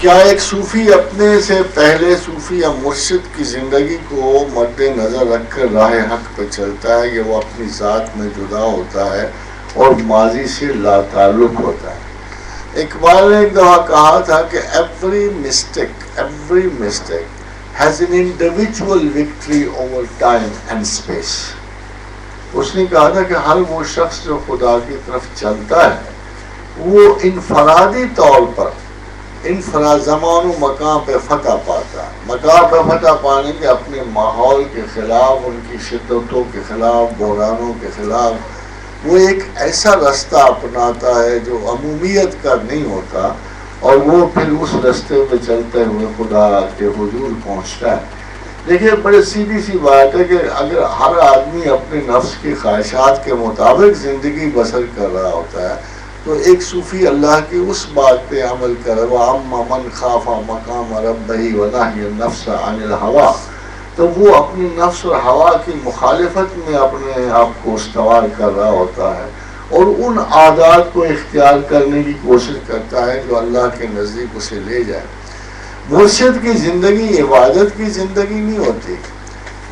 کیا ایک صوفی اپنے سے پہلے صوفی یا مرشد کی زندگی کو مد نظر رکھ کر راہ حق پہ چلتا ہے، یا وہ اپنی ذات میں جدا ہوتا ہے اور ماضی سے لا تعلق ہوتا ہے؟ اقبال نے ایک دفعہ کہا تھا کہ every mistake has an individual victory over time and space. اس نے کہا تھا کہ ہر وہ شخص جو خدا کی طرف چلتا ہے وہ انفرادی طور پر انفراد زمان و مکان پہ فتح پاتا ہے. مکان پہ فتح پانے کے اپنے ماحول کے خلاف، ان کی شدتوں کے خلاف، بحرانوں کے خلاف وہ ایک ایسا رستہ اپناتا ہے جو عمومیت کا نہیں ہوتا، اور وہ پھر اس رستے پہ چلتے ہوئے خدا کے حضور پہنچتا ہے. دیکھیے بڑی سیدھی سی بات ہے کہ اگر ہر آدمی اپنے نفس کی خواہشات کے مطابق زندگی بسر کر رہا ہوتا ہے تو ایک صوفی اللہ کی اس بات پہ عمل کرے، وَأَمَّا مَنْ خَافَ مَقَامَ رَبِّهِ وَنَهَى النَّفْسَ عَنِ الْهَوَىٰ، تو وہ اپنی نفس اور ہوا کی مخالفت میں اپنے آپ کو استوار کر رہا ہوتا ہے اور ان عادات کو اختیار کرنے کی کوشش کرتا ہے جو اللہ کے نزدیک اسے لے جائے. مرشد کی زندگی عبادت کی زندگی نہیں ہوتی.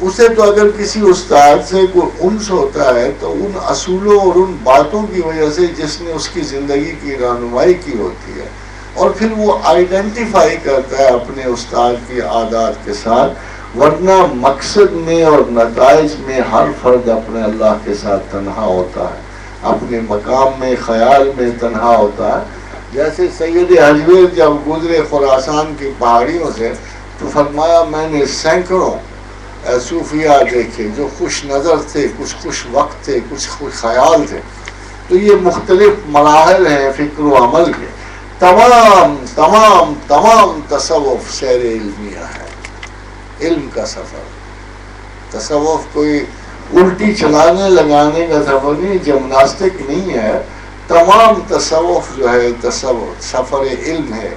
اسے تو اگر کسی استاد سے کوئی انس ہوتا ہے تو ان اصولوں اور ان باتوں کی وجہ سے جس نے اس کی زندگی کی رہنمائی کی ہوتی ہے، اور پھر وہ آئیڈینٹیفائی کرتا ہے اپنے استاد کی عادات کے ساتھ. ورنہ مقصد میں اور نتائج میں ہر فرد اپنے اللہ کے ساتھ تنہا ہوتا ہے، اپنے مقام میں خیال میں تنہا ہوتا ہے. جیسے سید حجویر جب گزرے خراسان کی پہاڑیوں سے تو فرمایا میں نے سینکڑوں صوفیاء دیکھے جو خوش نظر تھے، کچھ خوش وقت تھے، کچھ خوش خیال تھے. تو یہ مختلف مراحل ہیں فکر و عمل کے. تمام تمام تمام تصوف سیر علمیہ ہے، علم کا سفر. تصوف کوئی الٹی چلانے لگانے کا سفر نہیں، جمناسٹک نہیں ہے. تمام تصوف جو ہے تصوف سفر علم ہے،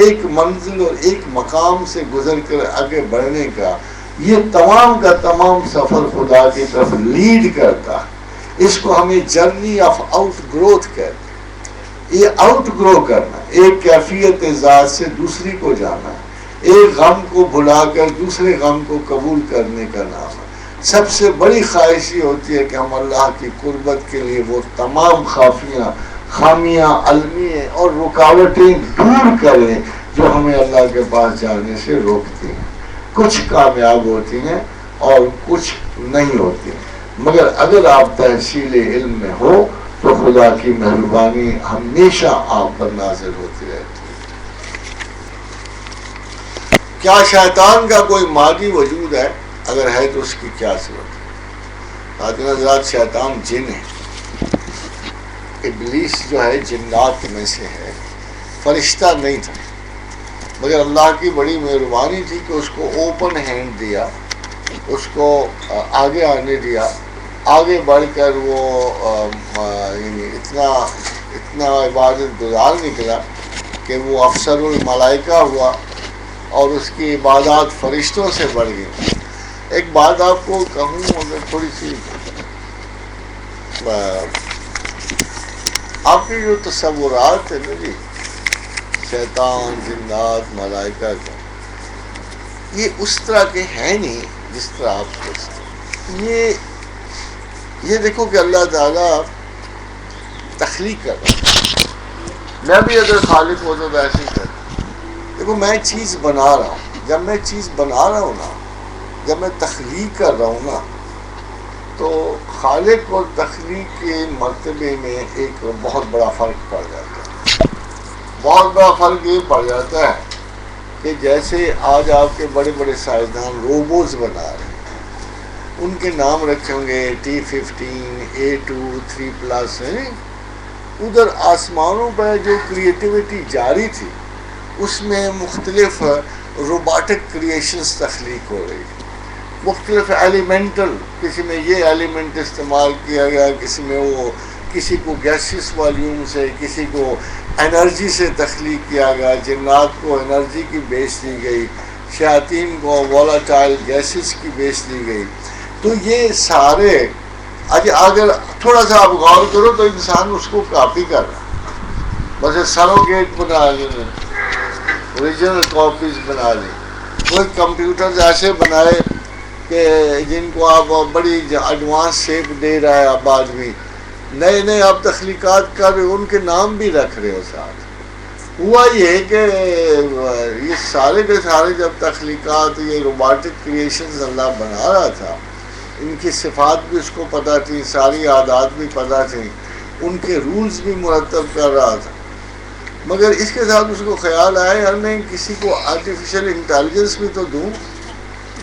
ایک منزل اور ایک مقام سے گزر کر آگے بڑھنے کا. یہ تمام کا تمام سفر خدا کی طرف لیڈ کرتا ہے. اس کو ہمیں جرنی آف آؤٹ گروتھ کہتے ہیں. یہ آؤٹ گرو کرنا، ایک کیفیت ذات سے دوسری کو جانا، ایک غم کو بھلا کر دوسرے غم کو قبول کرنے کا نام ہے. سب سے بڑی خواہش یہ ہوتی ہے کہ ہم اللہ کی قربت کے لیے وہ تمام خامیاں علمیہ اور رکاوٹیں دور کریں جو ہمیں اللہ کے پاس جانے سے روکتی ہیں. کچھ کامیاب ہوتی ہیں اور کچھ نہیں ہوتی، مگر اگر آپ تحصیل علم میں ہو تو خدا کی مہربانی ہمیشہ آپ پر نازل ہوتی رہتی ہے. کیا شیطان کا کوئی مادی وجود ہے؟ اگر ہے تو اس کی کیا صورت ہے؟ حضرت حضرات شیطان جن ہے. ابلیس جو ہے جنات میں سے ہے، فرشتہ نہیں تھا، مگر اللہ کی بڑی مہربانی تھی کہ اس کو اوپن ہینڈ دیا، اس کو آگے آنے دیا. آگے بڑھ کر وہ اتنا عبادت گزار نکلا کہ وہ افسر الملائکہ ہوا اور اس کی عبادات فرشتوں سے بڑھ گئی. ایک بات آپ کو کہوں، اگر تھوڑی سی آپ کے جو تصورات ہیں نا جی شیطان، جنات، ملائکہ کا، یہ اس طرح کے ہیں نہیں جس طرح آپ سوچتے ہیں. یہ دیکھو کہ اللہ تعالیٰ تخلیق کر رہا ہے. میں بھی اگر خالق ہو تو ویسے ہی کرتا. دیکھو میں چیز بنا رہا ہوں، جب میں چیز بنا رہا ہوں نا، جب میں تخلیق کر رہا ہوں نا، تو خالق اور تخلیق کے مرتبے میں ایک بہت بڑا فرق پڑ جاتا ہے. بہت بڑا فرق یہ پڑ جاتا ہے کہ جیسے آج آپ کے بڑے بڑے سائنسدان روبوٹس بنا رہے ہیں، ان کے نام رکھے ہوں گے T15 A2 3+ ہیں. ادھر آسمانوں پر جو کریٹیوٹی جاری تھی اس میں مختلف روبوٹک کریشنز تخلیق ہو رہی، مختلف ایلیمنٹل، کسی میں یہ ایلیمنٹ استعمال کیا گیا، کسی کو گیسیس والیوم سے، کسی کو انرجی سے تخلیق کیا گیا. جنات کو انرجی کی بیچ دی گئی، شیاطین کو وولٹائل گیسز کی بیچ دی گئی. تو یہ سارے اگر تھوڑا سا آپ غور کرو تو انسان اس کو کاپی کر رہا ہے. بس سروگیٹ بنا اوریجنل کاپیز بنا لیں. کوئی کمپیوٹر ایسے بنائے کہ جن کو آپ بڑی ایڈوانس شیپ دے رہا ہے اب آدمی, نئے نئے آپ تخلیقات کر رہے ہو, ان کے نام بھی رکھ رہے ہو ساتھ. ہوا یہ کہ یہ سارے کے سارے جب تخلیقات, یہ روبوٹک کریشنز اللہ بنا رہا تھا, ان کی صفات بھی اس کو پتہ تھی, ساری عادات بھی پتہ تھیں, ان کے رولز بھی مرتب کر رہا تھا. مگر اس کے ساتھ اس کو خیال آیا یار میں کسی کو آرٹیفیشل انٹیلیجنس بھی تو دوں,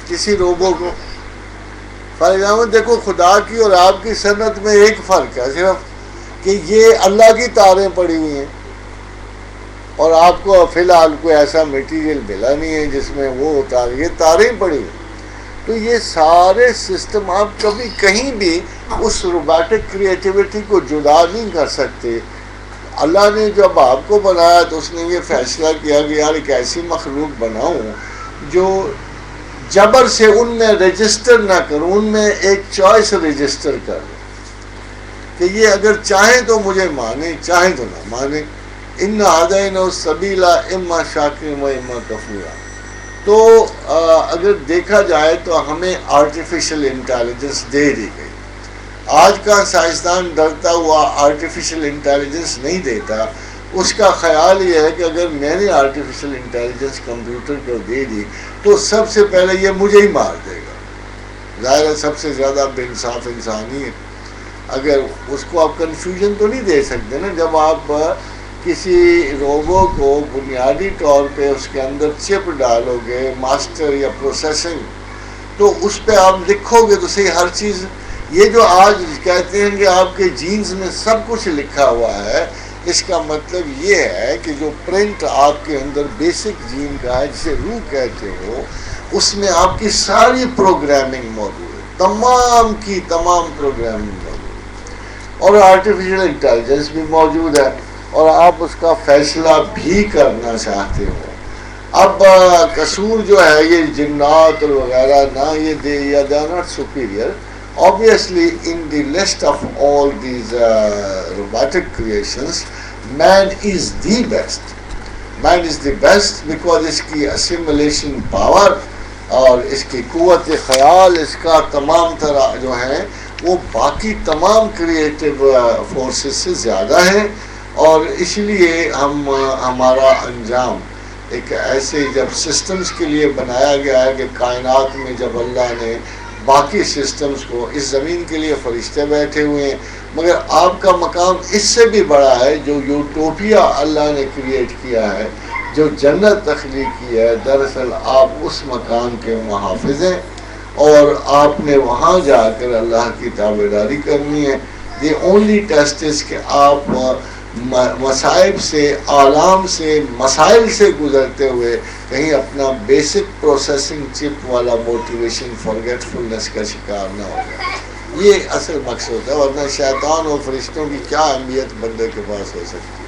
کسی روبو کو. فار ایگزامپل دیکھو, خدا کی اور آپ کی صنعت میں ایک فرق ہے صرف کہ یہ اللہ کی تاریں پڑی ہوئی ہیں اور آپ کو فی الحال کوئی ایسا میٹیریل ملا نہیں ہے جس میں وہ ہوتا ہے, یہ تاریں پڑی ہوئی. تو یہ سارے سسٹم آپ کبھی کہیں بھی اس روبوٹک کریٹیوٹی کو جدا نہیں کر سکتے. اللہ نے جب آپ کو بنایا تو اس نے یہ فیصلہ کیا کہ یار ایک ایسی مخلوق بناؤں جو جبر سے ان میں رجسٹر نہ کروں, ان میں ایک چوائس رجسٹر کر لوں کہ یہ اگر چاہیں تو مجھے مانے, چاہیں تو نہ مانے. ان ہدینہ السبیل اما شاکر و اما کفورا. تو اگر دیکھا جائے تو ہمیں آرٹیفیشل انٹیلیجنس دے دی گئی. آج کا سائنسدان ڈرتا ہوا آرٹیفیشل انٹیلیجنس نہیں دیتا. اس کا خیال یہ ہے کہ اگر میں نے آرٹیفیشل انٹیلیجنس کمپیوٹر کو دے دی تو سب سے پہلے یہ مجھے ہی مار دے گا. ظاہر ہے سب سے زیادہ بے انصاف انسان ہی ہے. اگر اس کو آپ کنفیوژن تو نہیں دے سکتے نا, جب آپ کسی روبو کو بنیادی طور پہ اس کے اندر چپ ڈالو گے, ماسٹر یا پروسیسنگ, تو اس پہ آپ لکھو گے تو صحیح ہر چیز. یہ جو آج کہتے ہیں کہ آپ کے جینز میں سب کچھ لکھا ہوا ہے, اس کا مطلب یہ ہے کہ جو پرنٹ آپ کے اندر بیسک جین کا ہے جسے روح کہتے ہو, اس میں آپ کی ساری پروگرامنگ موجود ہے, تمام کی تمام پروگرامنگ موجود ہے, اور آرٹیفیشل انٹیلیجنس بھی موجود ہے, اور آپ اس کا فیصلہ بھی کرنا چاہتے ہو. اب قصور جو ہے یہ جنات اور وغیرہ نہ, یہ they are not superior. Obviously, in the list of all these robotic creations, man is the best. Man is the best because اس کی assimilation power اور اس کی قوت خیال, اس کا تمام طرح جو ہیں وہ باقی تمام کریٹیو فورسز سے زیادہ ہیں. اور اس لیے ہمارا انجام ایک ایسے جب سسٹمز کے لیے بنایا گیا ہے کہ کائنات میں جب اللہ نے باقی سسٹمز کو, اس زمین کے لیے فرشتے بیٹھے ہوئے ہیں, مگر آپ کا مقام اس سے بھی بڑا ہے. جو یوٹوپیا اللہ نے کریٹ کیا ہے, جو جنت تخلیق کی ہے, دراصل آپ اس مقام کے محافظ ہیں اور آپ نے وہاں جا کر اللہ کی تابعداری کرنی ہے. دی اونلی ٹیسٹ از کہ آپ مصائب سے, آلام سے, مسائل سے گزرتے ہوئے کہیں اپنا بیسک پروسیسنگ چپ والا موٹیویشن فارگیٹفلنس کا شکار نہ ہو جائے. یہ اصل مقصد ہے, ورنہ شیطان اور فرشتوں کی کیا اہمیت بندے کے پاس ہو سکتی ہے.